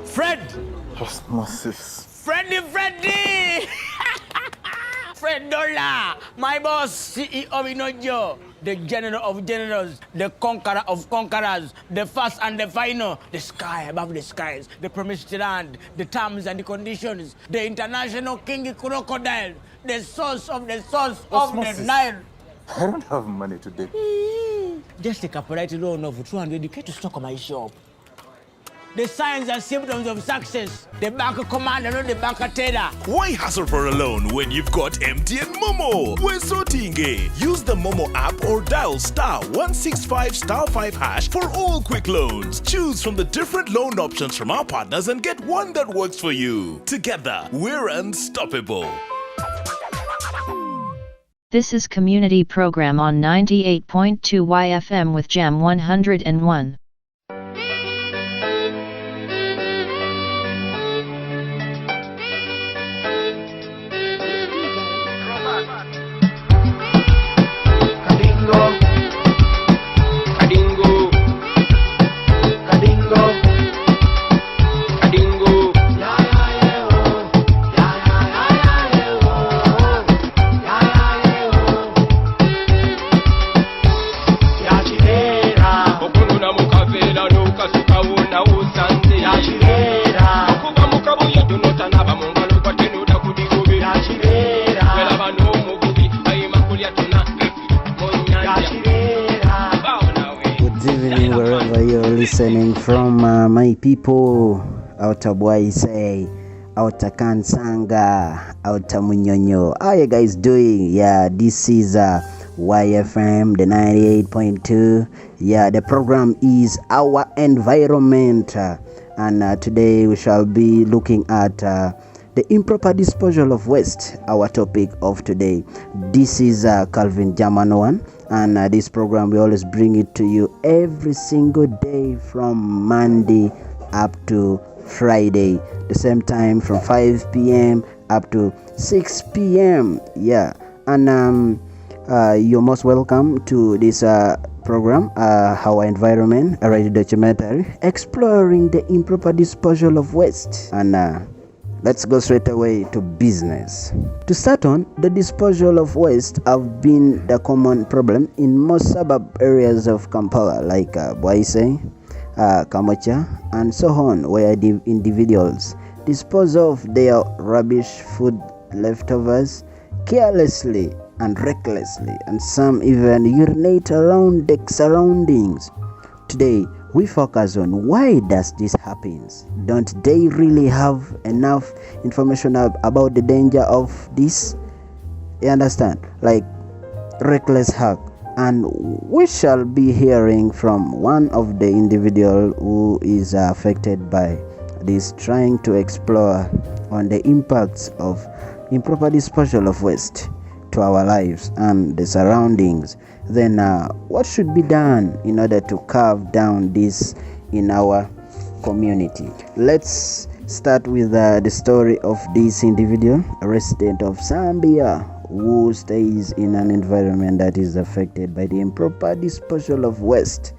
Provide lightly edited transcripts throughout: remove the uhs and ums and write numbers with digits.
Fred! Osmosis. Freddy! Fred Dollar, my boss, CEO Inojo, the general of generals, the conqueror of conquerors, the first and the final, the sky above the skies, the promised land, the terms and the conditions, the international king crocodile, the source of the Osmosis. Nile. I don't have money today. Just take a polite loan of 200k to stock my shop. The signs and symptoms of success. The bank commander, not the bank teller. Why hassle for a loan when you've got MTN Momo? We're sorting. Use the Momo app or dial *165*5# for all quick loans. Choose from the different loan options from our partners and get one that works for you. Together, we're unstoppable. This is community program on 98.2 YFM with Jam 101. Listening from my people out of Bwaise, out of Kansanga, out of Munyonyo. How you guys doing? Yeah, this is YFM, the 98.2. Yeah, the program is Our Environment, and today we shall be looking at the improper disposal of waste, our topic of today. This is Calvin Jamanoan, and this program we always bring it to you every single day from Monday up to Friday, the same time from 5 p.m. up to 6 p.m. Yeah, and you're most welcome to this program, Our Environment, a radio documentary exploring the improper disposal of waste. And let's go straight away to business. To start on, the disposal of waste have been the common problem in most suburb areas of Kampala, like Bwaise, Kamocha, and so on, where individuals dispose of their rubbish, food leftovers carelessly and recklessly, and some even urinate around the surroundings. Today, we focus on why does this happens. Don't they really have enough information about the danger of this? You understand? Like reckless hack. And we shall be hearing from one of the individual who is affected by this, trying to explore on the impacts of improper disposal of waste to our lives and the surroundings. Then what should be done in order to carve down this in our community? Let's start with the story of this individual, a resident of Zambia, who stays in an environment that is affected by the improper disposal of waste,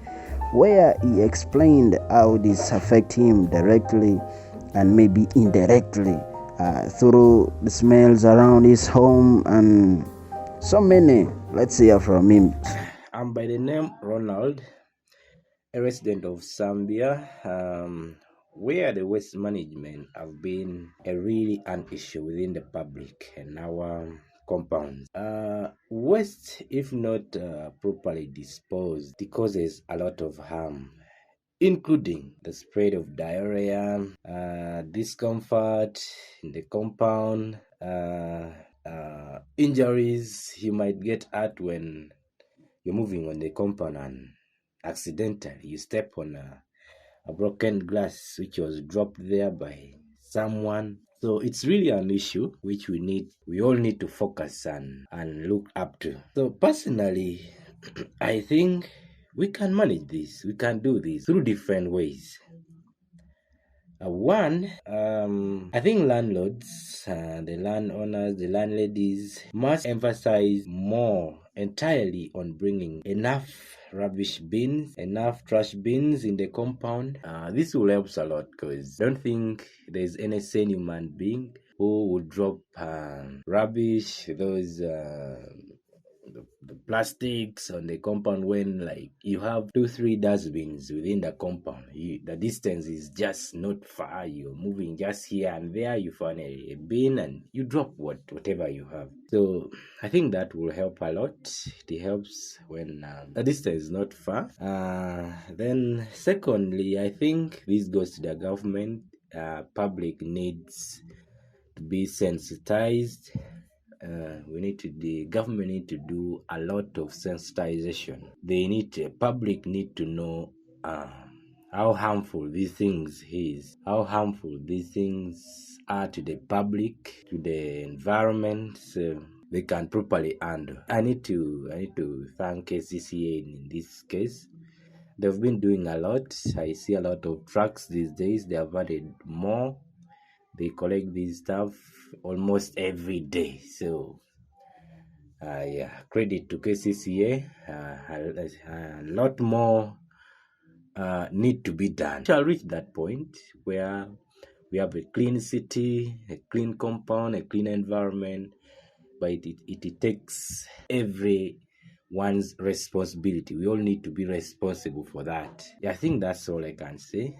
where he explained how this affects him directly and maybe indirectly through the smells around his home and so many. Let's hear from him. I'm by the name Ronald, a resident of Zambia, where the waste management have been a really an issue within the public and our compounds. Waste, if not properly disposed, causes a lot of harm, including the spread of diarrhea, discomfort in the compound, injuries. You might get hurt when you're moving on the compound and accidentally you step on a broken glass which was dropped there by someone. So it's really an issue which we all need to focus on and look up to. So personally, I think we can manage this. We can do this through different ways. One, I think landlords, the landowners, the landladies must emphasize more entirely on bringing enough rubbish bins, enough trash bins in the compound. This will help a lot because I don't think there's any sane human being who would drop rubbish, those the plastics on the compound when like you have 2-3 dustbins within the compound. The distance is just not far. You're moving just here and there, you find a bin and you drop whatever you have. So I think that will help a lot. It helps when the distance is not far. Then secondly, I think this goes to the government. Public needs to be sensitized. The government need to do a lot of sensitization. Public need to know how harmful these things is, how harmful these things are to the public, to the environment, so they can properly handle. I need to thank KCCA in this case. They've been doing a lot. I see a lot of trucks these days. They have added more. They collect this stuff almost every day. So, credit to KCCA. A lot more need to be done. We shall reach that point where we have a clean city, a clean compound, a clean environment, but it takes everyone's responsibility. We all need to be responsible for that. I think that's all I can say.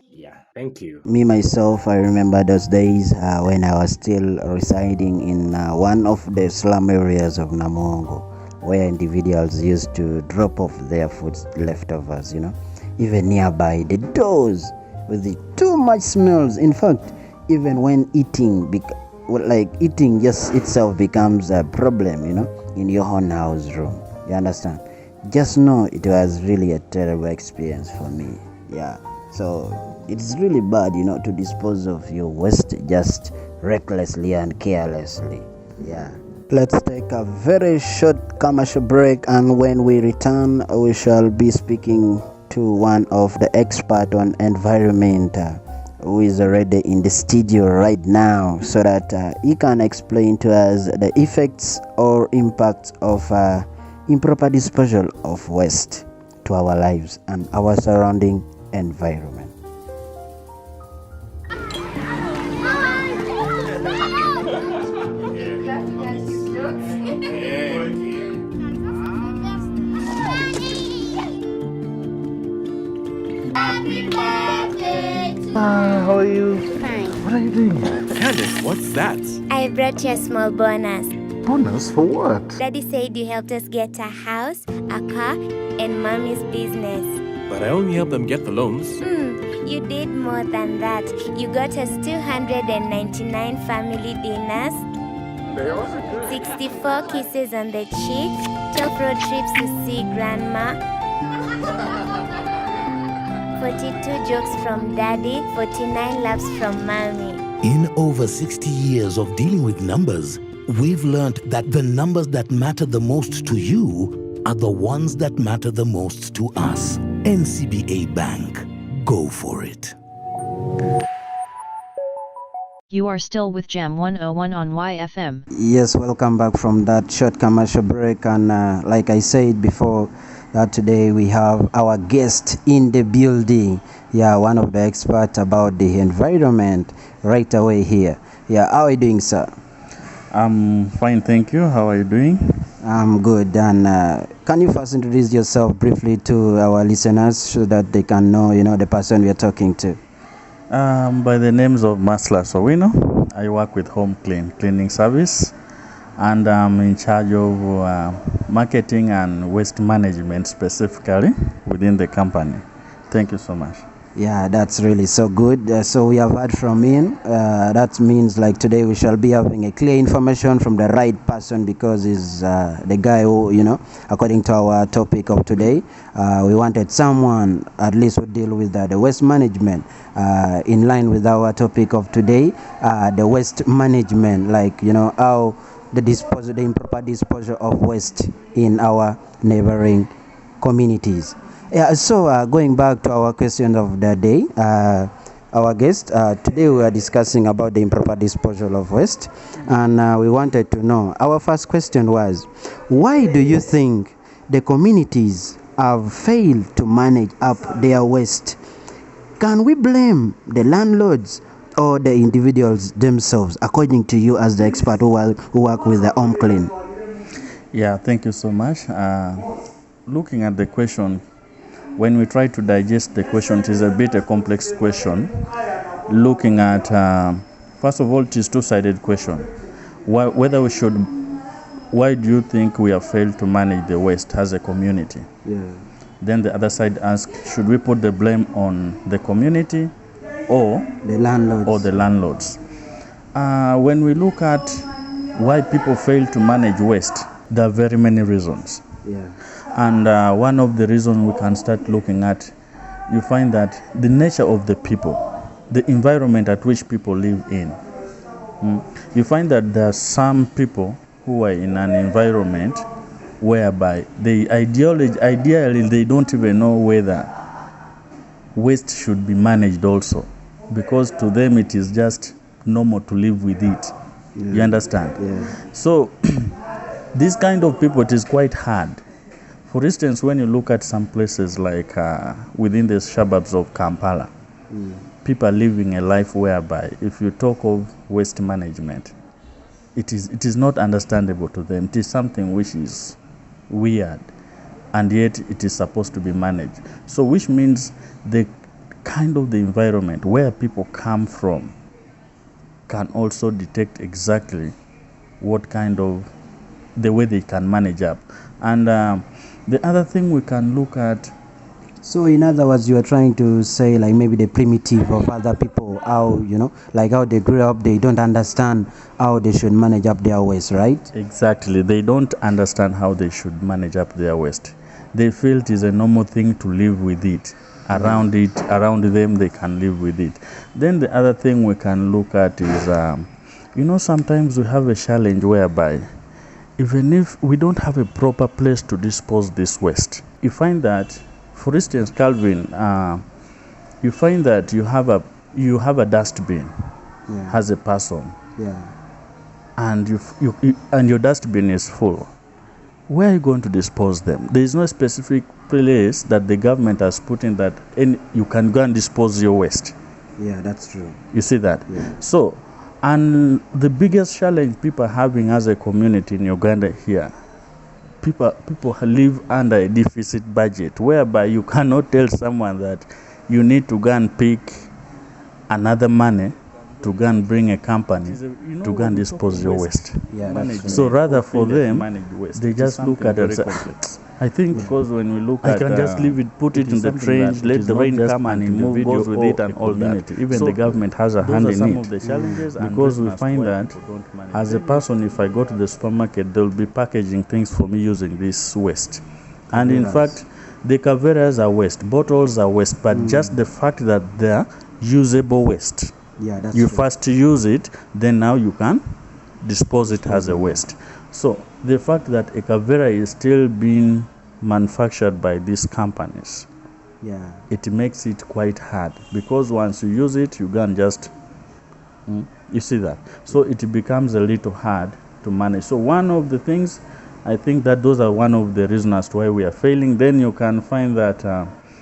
Thank you. Me myself, I remember those days when I was still residing in one of the slum areas of Namongo, where individuals used to drop off their food leftovers, even nearby the doors with the too much smells. In fact, even when eating, eating just itself becomes a problem, in your own house room. You understand? Just know it was really a terrible experience for me. So it's really bad, to dispose of your waste just recklessly and carelessly. Let's take a very short commercial break, and when we return, we shall be speaking to one of the expert on environment who is already in the studio right now, so that he can explain to us the effects or impacts of improper disposal of waste to our lives and our surrounding environment. How are you? Fine. What are you doing? Candice, what's that? I brought you a small bonus. Bonus for what? Daddy said you helped us get a house, a car, and mommy's business. But I only helped them get the loans. You did more than that. You got us 299 family dinners, 64 kisses on the cheek, 12 road trips to see grandma, 42 jokes from daddy, 49 laughs from mommy. In over 60 years of dealing with numbers, we've learned that the numbers that matter the most to you are the ones that matter the most to us. NCBA Bank. Go for it. You are still with Jam 101 on YFM. Yes, welcome back from that short commercial break. And like I said before, that today we have our guest in the building. One of the experts about the environment right away here. How are you doing, sir? I'm fine, thank you. How are you doing? I'm good. And can you first introduce yourself briefly to our listeners so that they can know, the person we are talking to? By the names of Masla Sowino, I work with Home Cleaning Service, and I'm in charge of marketing and waste management specifically within the company. Thank you so much. That's really so good. So we have heard from him. That means like today we shall be having a clear information from the right person, because he's the guy who, according to our topic of today, we wanted someone at least who deal with the waste management. In line with our topic of today, the waste management, how the improper disposal of waste in our neighboring communities. So going back to our question of the day, our guest. Today we are discussing about the improper disposal of waste, and we wanted to know. Our first question was, why do you think the communities have failed to manage up their waste? Can we blame the landlords or the individuals themselves, according to you as the expert who work with the Home Clean? Yeah, thank you so much. Looking at the question, when we try to digest the question, it is a bit a complex question. Looking at, first of all, it is two-sided question. Why do you think we have failed to manage the waste as a community? Yeah. Then the other side asks, should we put the blame on the community or the landlords? When we look at why people fail to manage waste, there are very many reasons. Yeah. And one of the reasons we can start looking at, you find that the nature of the people, the environment at which people live in. You find that there are some people who are in an environment whereby ideally they don't even know whether waste should be managed also, because to them it is just normal to live with it. You understand? Yeah. So this kind of people, it is quite hard. For instance, when you look at some places like within the suburbs of Kampala, people are living a life whereby if you talk of waste management, it is not understandable to them. It is something which is weird, and yet it is supposed to be managed. So which means the kind of the environment where people come from can also detect exactly what kind of the way they can manage up. And the other thing we can look at. So in other words, you are trying to say like maybe the primitive of other people, how, like how they grew up, they don't understand how they should manage up their waste, right? Exactly. They don't understand how they should manage up their waste. They feel it is a normal thing to live with it. Around them, they can live with it. Then the other thing we can look at is, sometimes we have a challenge whereby even if we don't have a proper place to dispose this waste, you find that, for instance, Calvin, you find that you have a dustbin as a person, and and your dustbin is full. Where are you going to dispose them? There is no specific place that the government has put in that you can go and dispose your waste. Yeah, that's true. You see that? Yeah. So, and the biggest challenge people are having as a community in Uganda here, people live under a deficit budget, whereby you cannot tell someone that you need to go and pick another money to go and bring a company to go and dispose your waste. Yeah, so rather for them, they just look at it. I think because when we look at, I can just leave it, put it in the trench, let the rain come and move, goes with it and all that. Even the government has a hand in it. Because we find that as a person, if I go to the supermarket, they'll be packaging things for me using this waste. And in fact, the caveras are waste, bottles are waste, but just the fact that they're usable waste. Yeah, that's you true. first use it, then now you can dispose it as a waste. So the fact that a cavera is still being manufactured by these companies, it makes it quite hard, because once you use it, you can just you see that. So it becomes a little hard to manage. So one of the things, I think that those are one of the reasons as to why we are failing. Then you can find that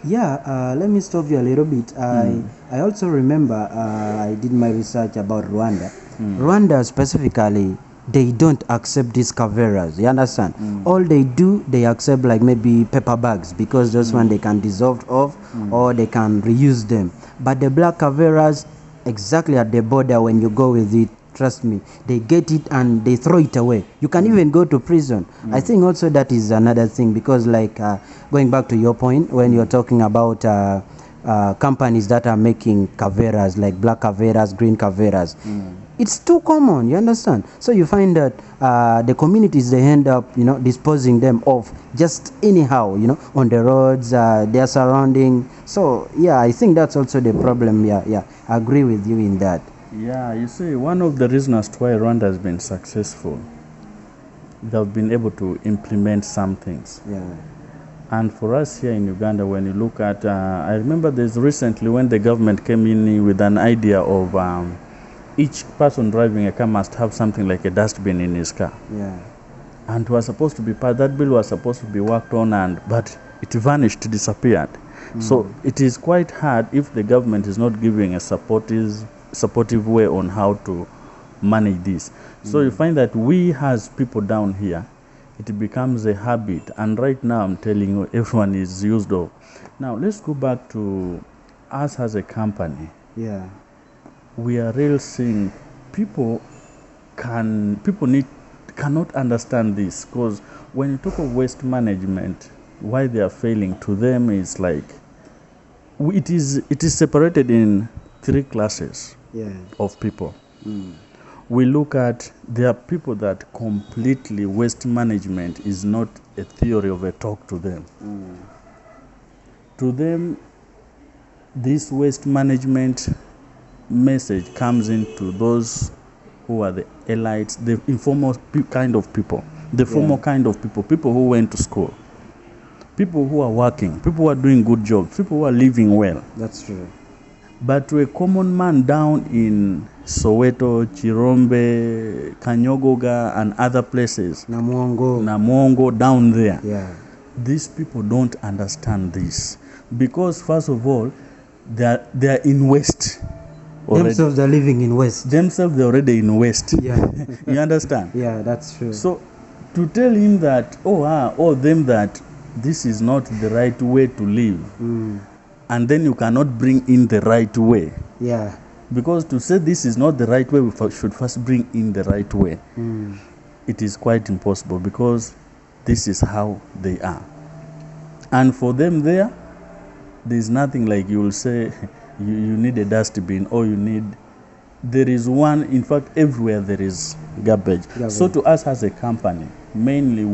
let me stop you a little bit. I also remember I did my research about Rwanda. Rwanda specifically, they don't accept these caveras. You understand? All they do, they accept like maybe paper bags, because those one they can dissolve off or they can reuse them. But the black caveras, exactly at the border, when you go with it, trust me, they get it and they throw it away. You can even go to prison. I think also that is another thing, because like going back to your point when you're talking about companies that are making caveras, like black caveras, green caveras, it's too common, you understand? So you find that the communities, they end up disposing them off just anyhow, on the roads, their surrounding. So yeah, I think that's also the problem. I agree with you in that. Yeah, you see, one of the reasons as to why Rwanda has been successful, they've been able to implement some things. And for us here in Uganda, when you look at, I remember there's recently when the government came in with an idea of each person driving a car must have something like a dustbin in his car. Yeah. And was supposed to be part, that bill was supposed to be worked on, but it vanished, disappeared. So it is quite hard if the government is not giving a supportive way on how to manage this. So you find that we as people down here, it becomes a habit. And right now I'm telling you, everyone is used of. Now let's go back to us as a company. Yeah. We are really seeing people cannot understand this, because when you talk of waste management, why they are failing to them is like it is separated in 3 classes of people. We look at, there are people that completely waste management is not a theory of a talk to them. To them, this waste management message comes into those who are the elites, the informal kind of people, the formal kind of people who went to school, people who are working, people who are doing good jobs, people who are living well. That's true. But to a common man down in Soweto, Chirombe, Kanyogoga, and other places, Namongo, down there, these people don't understand this. Because first of all, they are in West. Already. Themselves are living in West. Themselves they're already in West. Yeah. You understand? Yeah, that's true. So to tell him that, them that this is not the right way to live, and then you cannot bring in the right way. Yeah. Because to say this is not the right way, we should first bring in the right way. It is quite impossible, because this is how they are. And for them there's nothing like you will say you need a dustbin, or there is one. In fact, everywhere there is garbage. So to us as a company, mainly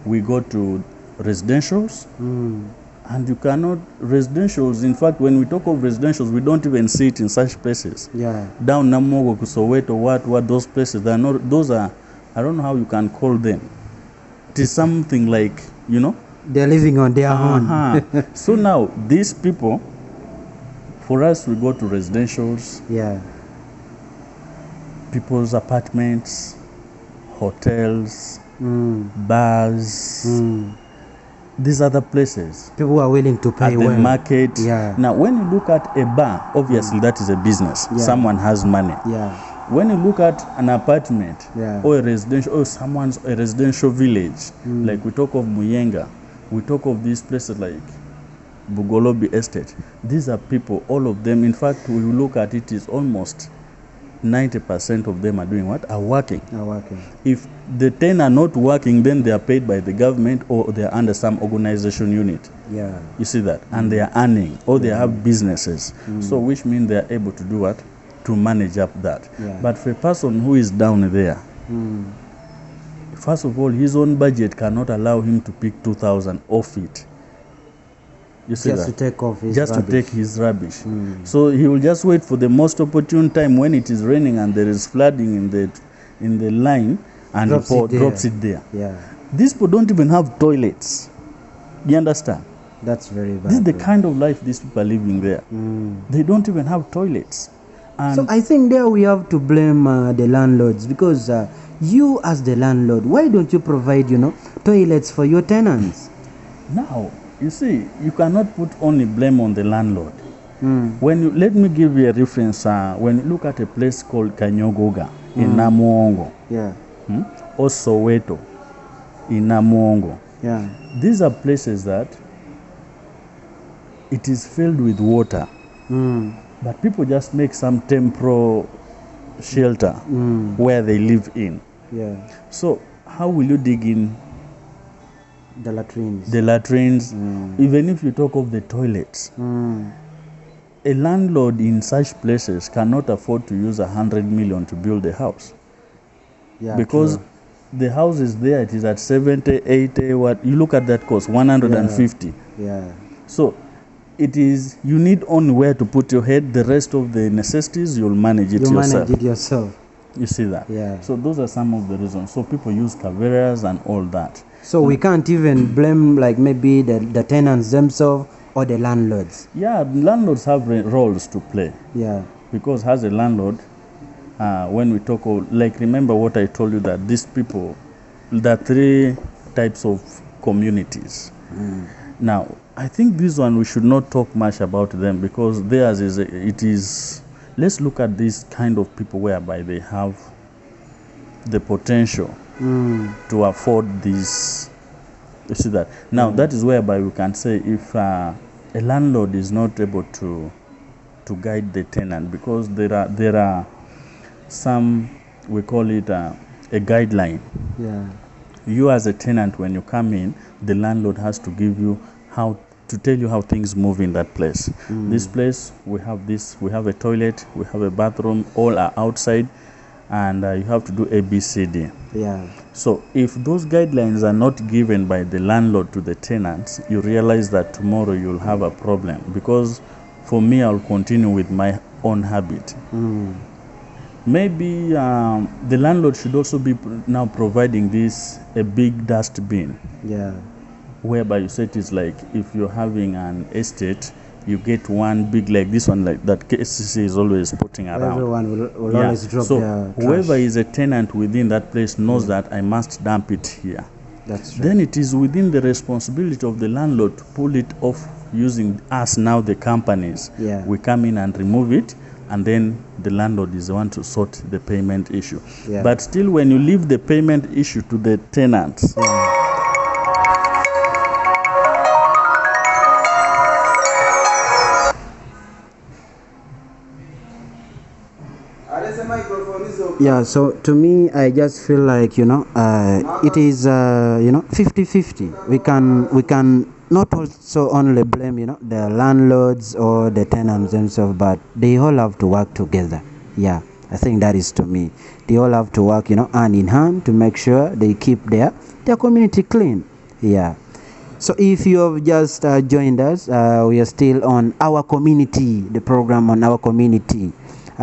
we go to residentials, and you cannot, residentials, in fact, when we talk of residentials, we don't even see it in such places. Down Namogo, Soweto, what those places, they are not, those are, I don't know how you can call them. It is something like, they're living on their own. So now these people, for us, we go to residentials, people's apartments, hotels, bars, these other places. People are willing to pay at well. The market. Yeah. Now, when you look at a bar, obviously that is a business. Someone has money. When you look at an apartment or a residential, or a residential village, like we talk of Muyenga, we talk of these places like Bugolobi Estate. These are people, all of them. In fact, when you look at it, is almost 90% of them are doing what? Are working. If the 10 are not working, then they are paid by the government, or they are under some organization unit. You see that? And they are earning, or they have businesses. So which means they are able to do what? To manage up that. But for a person who is down there, first of all, his own budget cannot allow him to pick 2,000 off it. You see just that? To take off his just rubbish. To take his rubbish. So he will just wait for the most opportune time when it is raining and there is flooding in the line, and drops it there. These people don't even have toilets. You understand? That's very bad. This is the kind of life these people are living there. They don't even have toilets. And so I think there we have to blame the landlords, because you as the landlord, why don't you provide, toilets for your tenants? Now, you see, you cannot put only blame on the landlord. Let me give you a reference. When you look at a place called Kanyogoga in Namuongo, or Soweto in Namuongo, these are places that it is filled with water, but people just make some temporary shelter where they live in. So how will you dig in the latrines? Even if you talk of the toilets, a landlord in such places cannot afford to use 100 million to build a house, because the house is there, it is at 70, 80, what you look at that cost, 150. So it is, you need only where to put your head. The rest of the necessities, you'll manage it yourself. You see that? Yeah. So those are some of the reasons. So people use caveras and all that. So we can't even blame like maybe the tenants themselves or the landlords. Yeah, landlords have roles to play. Yeah. Because as a landlord, when we talk of, like, remember what I told you, that these people, there are three types of communities. Now, I think this one we should not talk much about them, because theirs is, it is, let's look at this kind of people whereby they have the potential to afford this. You see that? Now, that is whereby we can say if a landlord is not able to guide the tenant, because there are some, we call it a guideline. Yeah. You as a tenant, when you come in, the landlord has to give you to tell you how things move in that place. This place, we have a toilet, we have a bathroom, all are outside, and you have to do A, B, C, D. Yeah. So if those guidelines are not given by the landlord to the tenants, you realize that tomorrow you'll have a problem, because for me, I'll continue with my own habit. Maybe the landlord should also be now providing a big dustbin. Yeah. Whereby you say it is like, if you're having an estate, you get one big, like this one, like that KCC is always putting around. Everyone will always drop so their whoever trash. is a tenant within that place knows that I must dump it here. That's true. Then it is within the responsibility of the landlord to pull it off, using us now, the companies. Yeah. We come in and remove it, and then the landlord is the one to sort the payment issue. Yeah. But still, when you leave the payment issue to the tenants, Yeah, so to me, I just feel like, it is, 50-50. We can not also only blame, the landlords or the tenants themselves, but they all have to work together. Yeah, I think that is to me. They all have to work, hand in hand to make sure they keep their community clean. Yeah. So if you have just joined us, we are still on Our Community, the program on Our Community.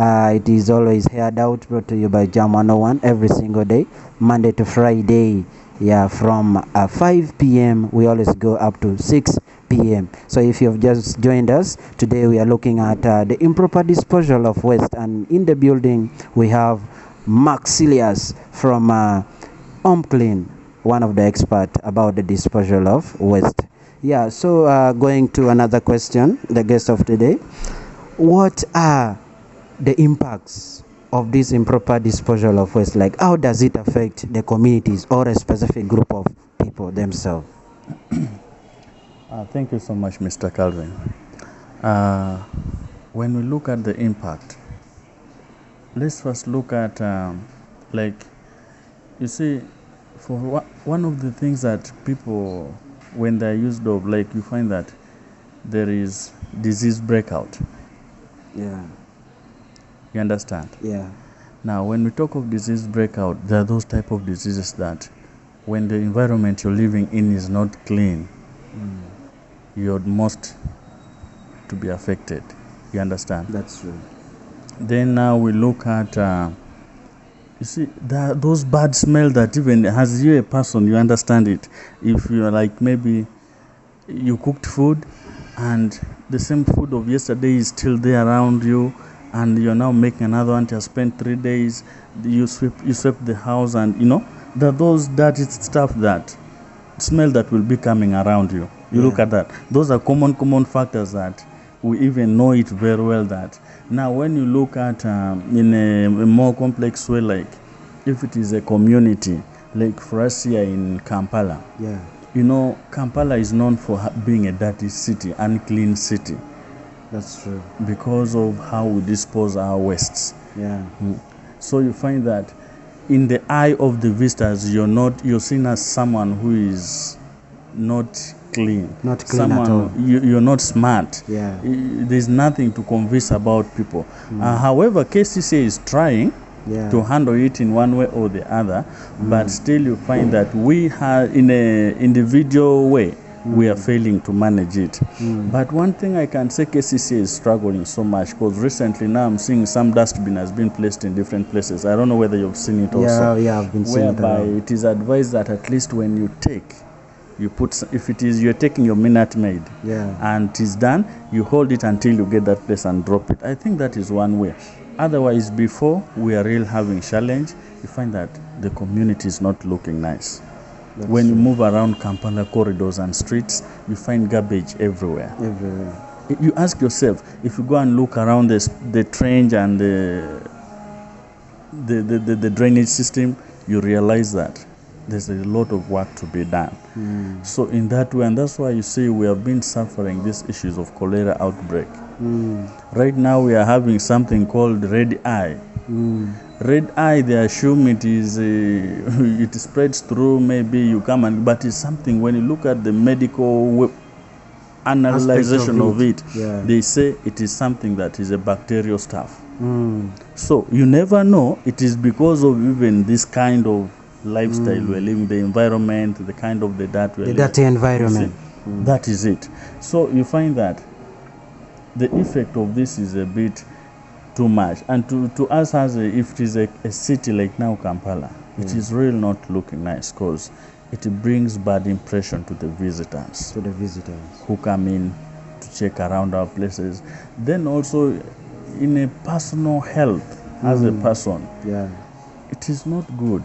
It is always heard out, brought to you by Jam 101 every single day, Monday to Friday. Yeah, from 5 p.m. we always go up to 6 p.m. So if you have just joined us, today we are looking at the improper disposal of waste. And in the building, we have Maxilius from Home Clean, one of the experts about the disposal of waste. Yeah, so going to another question, the guest of today. What are the impacts of this improper disposal of waste? Like, how does it affect the communities or a specific group of people themselves? Thank you so much, Mr. Calvin. When we look at the impact, let's first look at, you see, for one of the things that people, when they're used of, like, you find that there is disease breakout. Yeah. You understand? Yeah. Now, when we talk of disease breakout, there are those type of diseases that when the environment you're living in is not clean, you're most to be affected. You understand? That's true. Then now we look at, you see, those bad smell that even as you a person, you understand it. If you're like, maybe you cooked food and the same food of yesterday is still there around you, and you're now making another one. You have spent 3 days, you swept the house, and there are those dirty stuff, that smell that will be coming around you. You look at that. Those are common factors that we even know it very well. That now when you look at in a more complex way, like if it is a community, like for us here in Kampala, Kampala is known for being a dirty city, unclean city. That's true. Because of how we dispose our wastes. Yeah. So you find that in the eye of the visitors, you're seen as someone who is not clean. Not clean at all. You're not smart. Yeah. There's nothing to convince about people. However, KCC is trying to handle it in one way or the other, but still you find that we have, in an individual way, we are failing to manage it. But one thing I can say, KCC is struggling so much because recently now I'm seeing some dustbin has been placed in different places. I don't know whether you've seen it also. Yeah, I've been seeing it whereby around. it is advised that at least when you take, you put, if it is you're taking your Minute Maid and it is done, you hold it until you get that place and drop it. I think that is one way. Otherwise, before we are really having challenge, you find that the community is not looking nice. When you move around Kampala corridors and streets, you find garbage everywhere. You ask yourself, if you go and look around the trench and the drainage system, you realize that there's a lot of work to be done. So in that way, and that's why you see we have been suffering these issues of cholera outbreak. Right now we are having something called red eye. Red eye, they assume it is it spreads through, maybe you come and, but it's something, when you look at the medical analyzation of it, they say it is something that is a bacterial stuff. So you never know, it is because of even this kind of lifestyle we're living, the environment, the kind of the dirt we're living. The dirty environment. That is it. So you find that the effect of this is a bit too much. And to us, as if it is a city like now Kampala, it is really not looking nice because it brings bad impression to the visitors. Who come in to check around our places. Then also in a personal health, as a person, it is not good.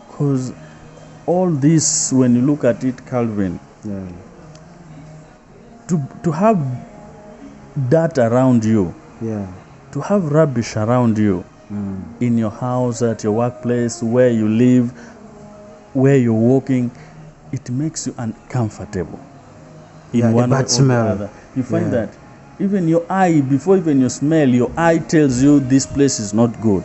Because all this, when you look at it, Calvin, to have dirt around you, to have rubbish around you, in your house, at your workplace, where you live, where you're walking, it makes you uncomfortable. In one way or the other. You find that even your eye, before even you smell, your eye tells you this place is not good.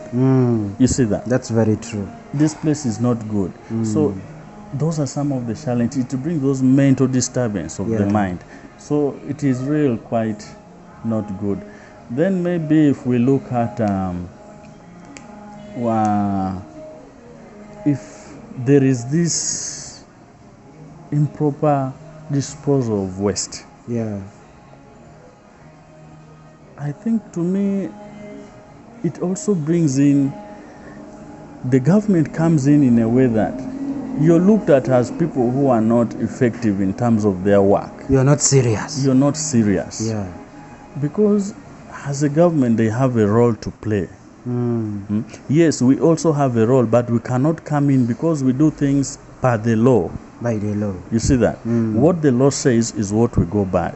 You see that? That's very true. This place is not good. So those are some of the challenges to bring those mental disturbance of the mind. So it is real quite not good. Then maybe if we look at if there is this improper disposal of waste. I think, to me, it also brings in, the government comes in a way that you're looked at as people who are not effective in terms of their work. You're not serious. You're not serious. Because as a government, they have a role to play. Yes, we also have a role, but we cannot come in because we do things by the law. You see that? What the law says is what we go by.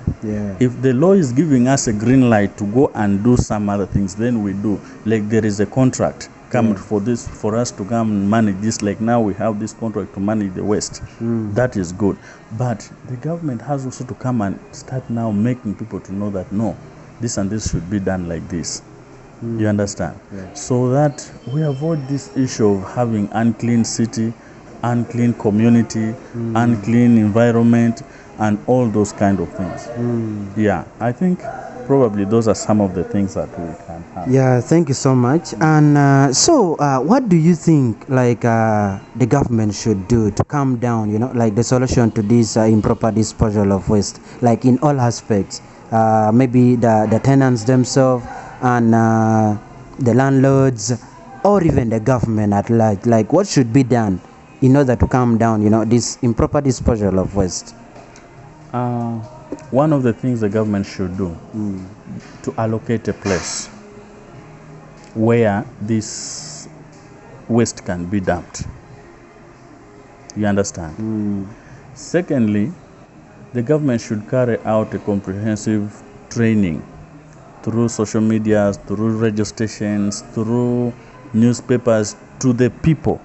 If the law is giving us a green light to go and do some other things, then we do. Like there is a contract come for us to come and manage this. Like now we have this contract to manage the waste. That is good. But the government has also to come and start now making people to know that no, this and this should be done like this. You understand? So that we avoid this issue of having unclean city, unclean community, unclean environment, and all those kind of things. I think probably those are some of the things that we can have. Thank you so much. And so what do you think, like, the government should do to calm down, you know, like the solution to this improper disposal of waste, like in all aspects? Maybe the tenants themselves, and the landlords, or even the government at large. Like, what should be done in order to calm down, you know, this improper disposal of waste? One of the things the government should do, to allocate a place where this waste can be dumped. You understand? Secondly, the government should carry out a comprehensive training through social media, through radio stations, through newspapers, to the people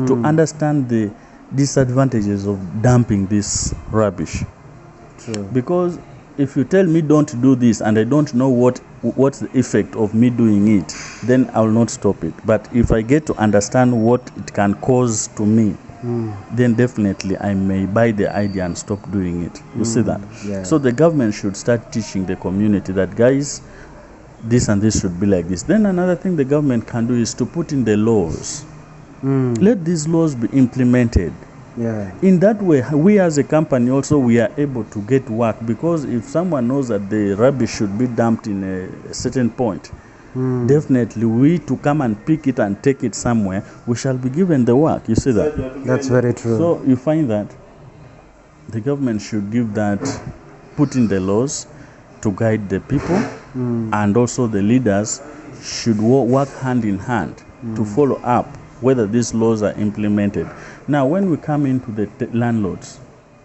to understand the disadvantages of dumping this rubbish. Because if you tell me don't do this and I don't know what's the effect of me doing it, then I will not stop it. But if I get to understand what it can cause to me, then definitely I may buy the idea and stop doing it. You see that? So the government should start teaching the community that, guys, this and this should be like this. Then another thing the government can do is to put in the laws. Let these laws be implemented. Yeah. In that way, we as a company also, we are able to get work, because if someone knows that the rubbish should be dumped in a certain point, definitely we to come and pick it and take it somewhere, we shall be given the work. You see that? That's very true. So you find that the government should give that, put in the laws to guide the people, and also the leaders should work hand in hand to follow up whether these laws are implemented. Now, when we come into the landlords,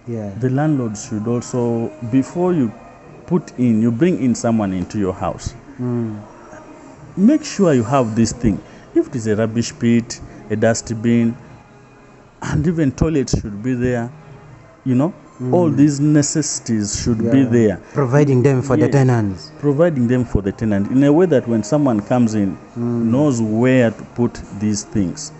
Yeah. the landlords should also, before you you bring in someone into your house, make sure you have this thing. If it is a rubbish pit, a dustbin, and even toilets should be there, all these necessities should be there. Providing them for the tenants. Providing them for the tenant in a way that when someone comes in, knows where to put these things.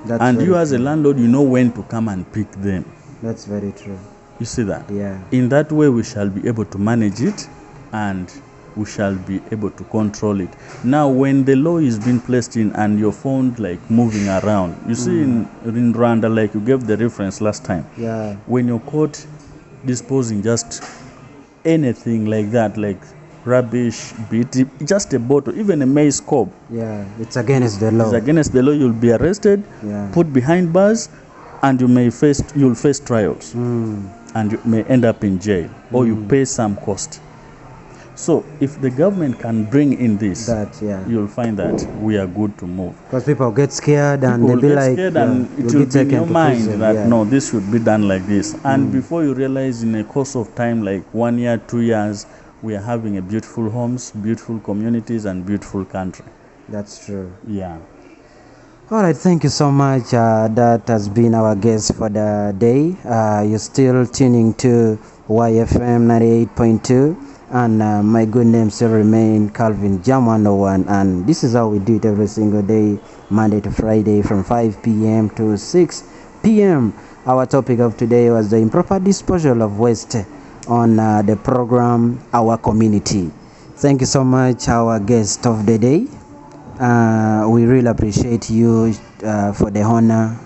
That's And very you as a true. landlord, you know when to come and pick them. That's very true. You see that? Yeah. In that way, we shall be able to manage it, and we shall be able to control it. Now, when the law is being placed in and you're found like moving around, you see in Rwanda, like you gave the reference last time, Yeah. when you're caught disposing just anything like that, like rubbish, just a bottle, even a maize cob, Yeah. It's against the law. is against the law, you'll be arrested, Yeah. put behind bars, and you'll face trials, and you may end up in jail, or you pay some cost. So if the government can bring in this, you'll find that we are good to move. Because people get scared and People they'll be get like, scared, yeah, and it you'll will be be in taken your to mind prison, that yeah. no, this should be done like this. And before you realize, in a course of time, like 1 year, 2 years, we are having a beautiful homes, beautiful communities, and beautiful country. That's true. Yeah. All right, thank you so much. That has been our guest for the day. You're still tuning to YFM 98.2, and my good name still remain Calvin Jam 101, and this is how we do it every single day, Monday to Friday from 5 p.m. to 6 p.m. Our topic of today was the improper disposal of waste on the program Our Community. Thank you so much, our guest of the day. We really appreciate you for the honor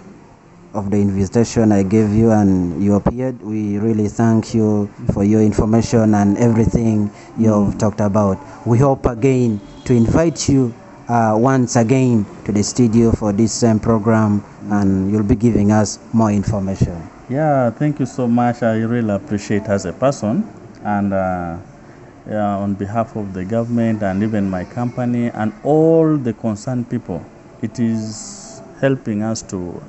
of the invitation I gave you, and you appeared. We really thank you for your information and everything you've talked about. We hope again to invite you once again to the studio for this same program, and you'll be giving us more information. Yeah, thank you so much. I really appreciate as a person, and on behalf of the government and even my company and all the concerned people, it is helping us to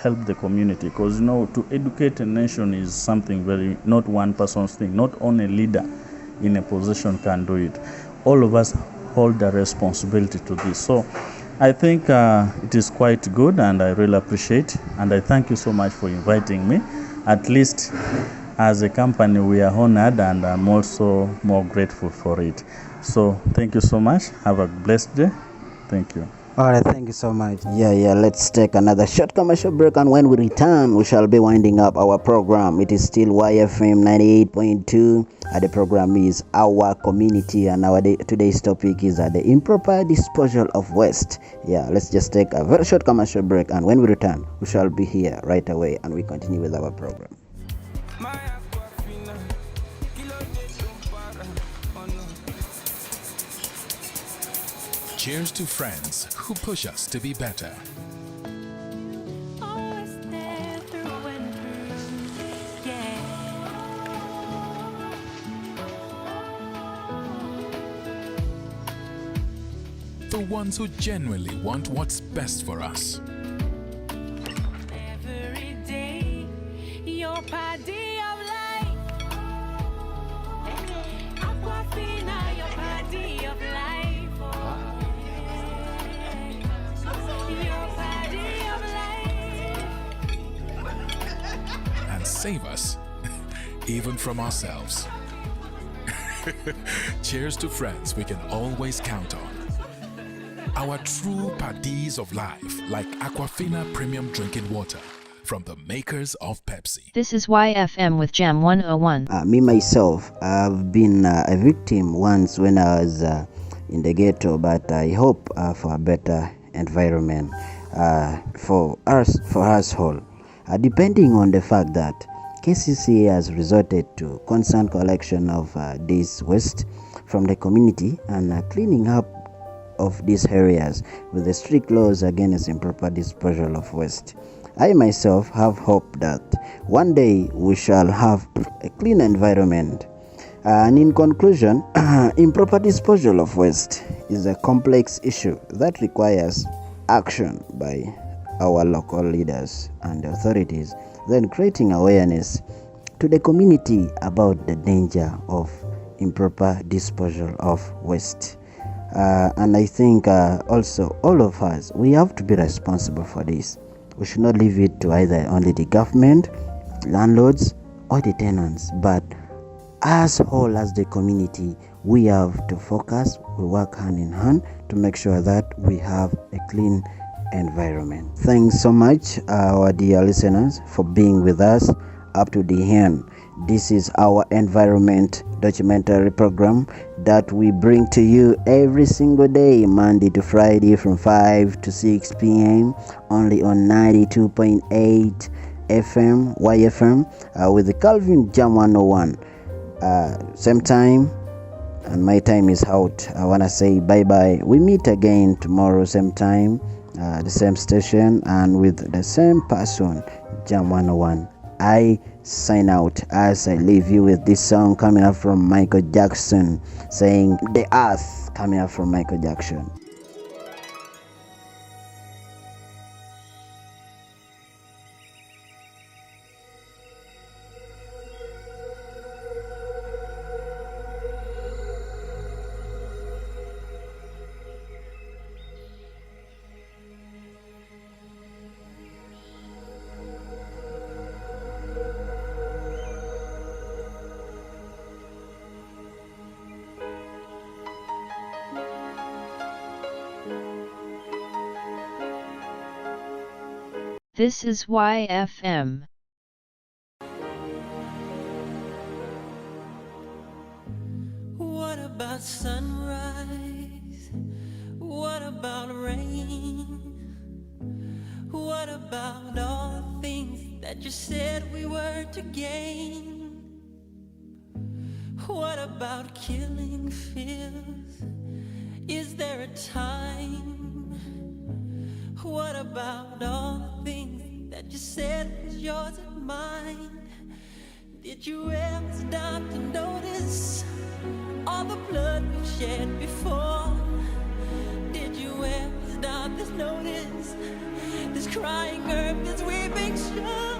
help the community, because to educate a nation is something not one person's thing. Not only a leader in a position can do it. All of us hold a responsibility to this. So I think it is quite good, and I really appreciate, and I thank you so much for inviting me. At least as a company, we are honored, and I'm also more grateful for it. So thank you so much. Have a blessed day. Thank you. All right, thank you so much. Yeah, let's take another short commercial break, and when we return, we shall be winding up our program. It is still YFM 98.2. The program is Our Community, and today's topic is the improper disposal of waste. Yeah, let's just take a very short commercial break, and when we return, we shall be here right away, and we continue with our program. Cheers to friends who push us to be better. The ones who genuinely want what's best for us. Every day, your party of life. Aquafina, your party of life. Your party of life. And save us, even from ourselves. Cheers to friends we can always count on. Our true paddies of life, like Aquafina Premium Drinking Water, from the makers of Pepsi. This is YFM with Jam 101. Me myself, I've been a victim once when I was in the ghetto, but I hope for a better environment for us all. depending on the fact that KCCA has resorted to constant collection of this waste from the community and cleaning up of these areas with the strict laws against improper disposal of waste. I myself have hope that one day we shall have a clean environment. And in conclusion, improper disposal of waste is a complex issue that requires action by our local leaders and authorities, then creating awareness to the community about the danger of improper disposal of waste. And I think also all of us, we have to be responsible for this. We should not leave it to either only the government, landlords, or the tenants, but as whole as the community, we have to focus, we work hand in hand to make sure that we have a clean environment. Thanks so much, our dear listeners, for being with us up to the end. This is our environment documentary program that we bring to you every single day, Monday to Friday from 5 to 6 p.m. only on 92.8 FM, YFM, with the Calvin Jam 101. Same time, and my time is out. I want to say bye-bye. We meet again tomorrow, same time, the same station, and with the same person, Jam 101. I sign out as I leave you with this song coming up from Michael Jackson, saying "The Earth," coming up from Michael Jackson. This is YFM. What about sunrise? What about rain? What about all the things that you said we were to gain? What about killing fears? Is there a time? What about all the things that you said was yours and mine? Did you ever stop to notice all the blood we've shed before? Did you ever stop to notice this crying earth, this weeping shore?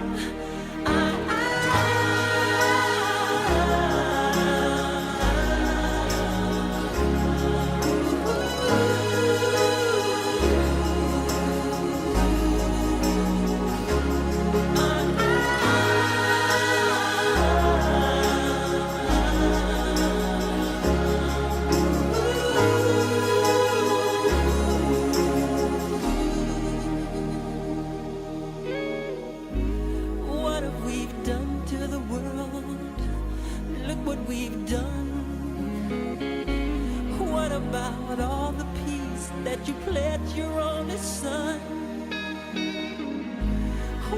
That you pledged your only son?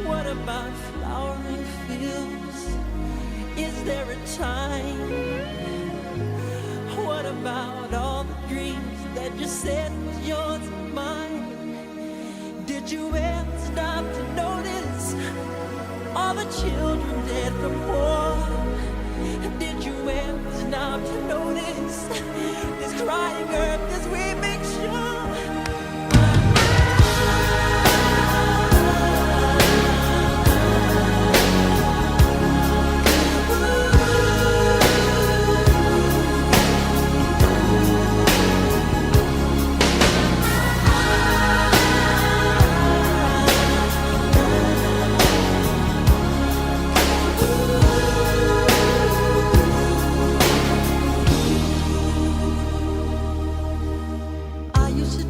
What about flowering fields? Is there a time? What about all the dreams that you said was yours and mine? Did you ever stop to notice all the children dead from war? Did you ever stop to notice this crying earth, this weeping shore? I used to